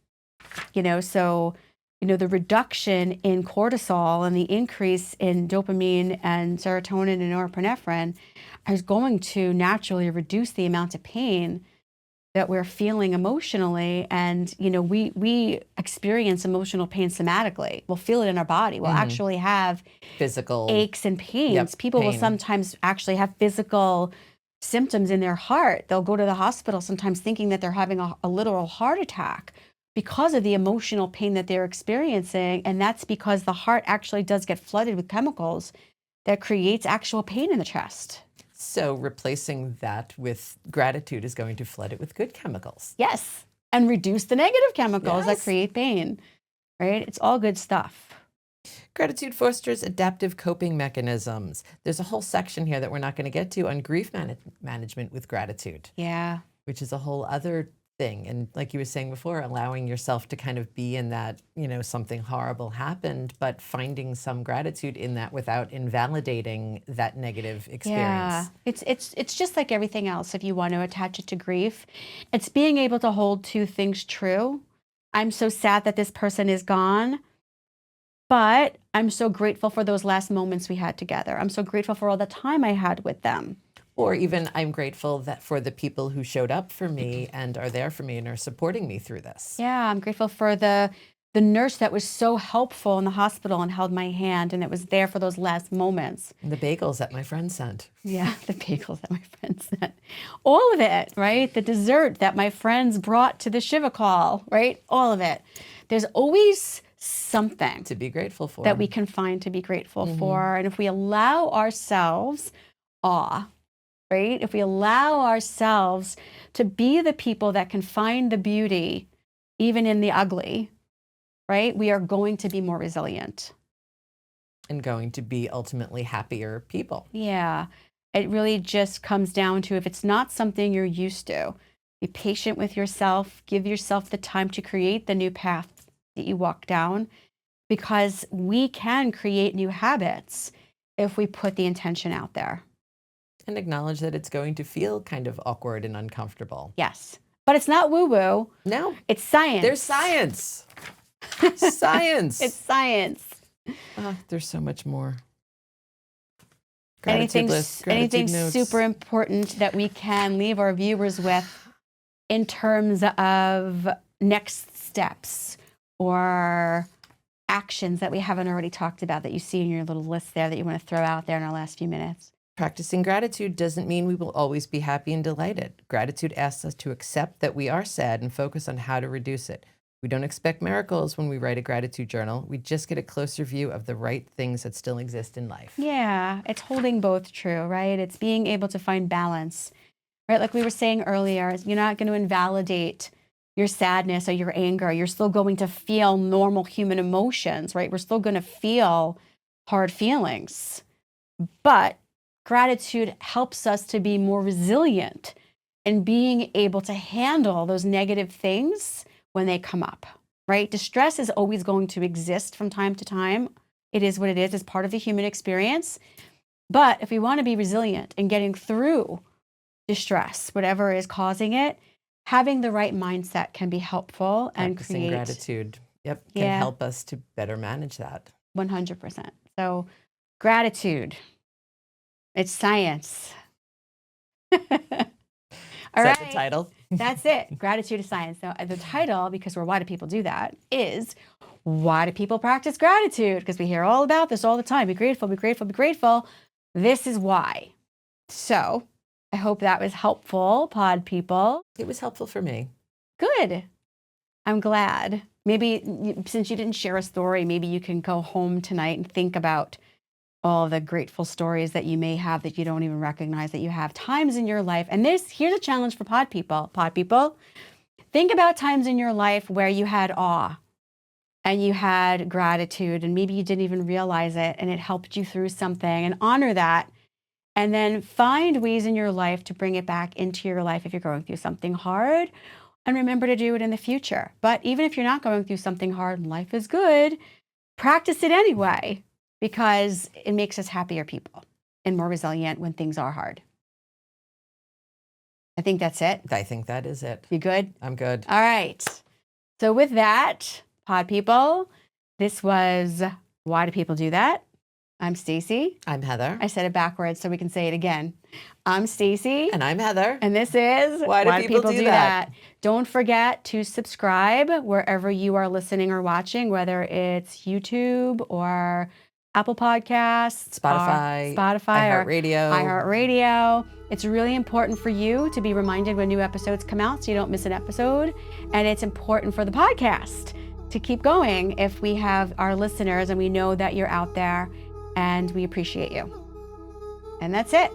So, the reduction in cortisol and the increase in dopamine and serotonin and norepinephrine is going to naturally reduce the amount of pain that we're feeling emotionally. And, we experience emotional pain somatically. We'll feel it in our body. We'll actually have physical aches and pains. People will sometimes actually have physical symptoms in their heart. They'll go to the hospital sometimes thinking that they're having a literal heart attack because of the emotional pain that they're experiencing. And that's because the heart actually does get flooded with chemicals that creates actual pain in the chest. So replacing that with gratitude is going to flood it with good chemicals. Yes. And reduce the negative chemicals that create pain, right? It's all good stuff. Gratitude fosters adaptive coping mechanisms. There's a whole section here that we're not going to get to on grief management with gratitude. Yeah. Which is a whole other thing. And like you were saying before, allowing yourself to kind of be in that, something horrible happened, but finding some gratitude in that without invalidating that negative Yeah, experience. it's just like everything else. If you want to attach it to grief, it's being able to hold two things true. I'm so sad that this person is gone, but I'm so grateful for those last moments we had together. I'm so grateful for all the time I had with them. Or even I'm grateful that for the people who showed up for me and are there for me and are supporting me through this. Yeah, I'm grateful for the nurse that was so helpful in the hospital and held my hand and it was there for those last moments. And the bagels that my friend sent. Yeah, the bagels that my friends sent. All of it, right? The dessert that my friends brought to the Shiva call, right? All of it. There's always something To be grateful for. that we can find to be grateful for. And if we allow ourselves awe, right? If we allow ourselves to be the people that can find the beauty even in the ugly, right? We are going to be more resilient. And going to be ultimately happier people. Yeah. It really just comes down to if it's not something you're used to, be patient with yourself, give yourself the time to create the new path that you walk down, because we can create new habits if we put the intention out there. And acknowledge that it's going to feel kind of awkward and uncomfortable. Yes. But it's not woo-woo. No. It's science. There's science. Science. It's science. There's so much more. Anything Notes. super important that we can leave our viewers with in terms of next steps or actions that we haven't already talked about that you see in your little list there that you want to throw out there in our last few minutes? Practicing gratitude doesn't mean we will always be happy and delighted. Gratitude asks us to accept that we are sad and focus on how to reduce it. We don't expect miracles when we write a gratitude journal. We just get a closer view of the right things that still exist in life. Yeah, it's holding both true, right? It's being able to find balance, right? Like we were saying earlier, you're not going to invalidate your sadness or your anger. You're still going to feel normal human emotions, right? We're still going to feel hard feelings. But gratitude helps us to be more resilient in being able to handle those negative things when they come up, right? Distress is always going to exist from time to time. It is what it is. It's part of the human experience. But if we want to be resilient in getting through distress, whatever is causing it, having the right mindset can be helpful and Practicing create gratitude, can help us to better manage that. 100%. So gratitude, it's science. All Is right. that the title? That's it. Gratitude is science. Now, the title, because why do people do that, is why do people practice gratitude? Because we hear all about this all the time. Be grateful, be grateful, be grateful. This is why. So I hope that was helpful, pod people. It was helpful for me. Good. I'm glad. Maybe since you didn't share a story, maybe you can go home tonight and think about all the grateful stories that you may have that you don't even recognize that you have. Times in your life. And here's a challenge for pod people. Pod people, think about times in your life where you had awe and you had gratitude and maybe you didn't even realize it and it helped you through something, and honor that. And then find ways in your life to bring it back into your life if you're going through something hard, and remember to do it in the future. But even if you're not going through something hard and life is good, practice it anyway, because it makes us happier people and more resilient when things are hard. I think that's it. I think that is it. You good? I'm good. All right. So with that, pod people, this was Why Do People Do That? I'm Stacy. I'm Heather. I said it backwards so we can say it again. I'm Stacy. And I'm Heather. And this is Why Do People Do That? Don't forget to subscribe wherever you are listening or watching, whether it's YouTube or Apple Podcasts, Spotify, iHeartRadio. iHeartRadio. It's really important for you to be reminded when new episodes come out so you don't miss an episode. And it's important for the podcast to keep going if we have our listeners and we know that you're out there and we appreciate you. And that's it.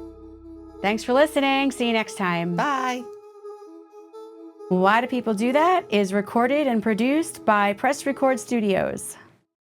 Thanks for listening. See you next time. Bye. Why Do People Do That is recorded and produced by Press Record Studios.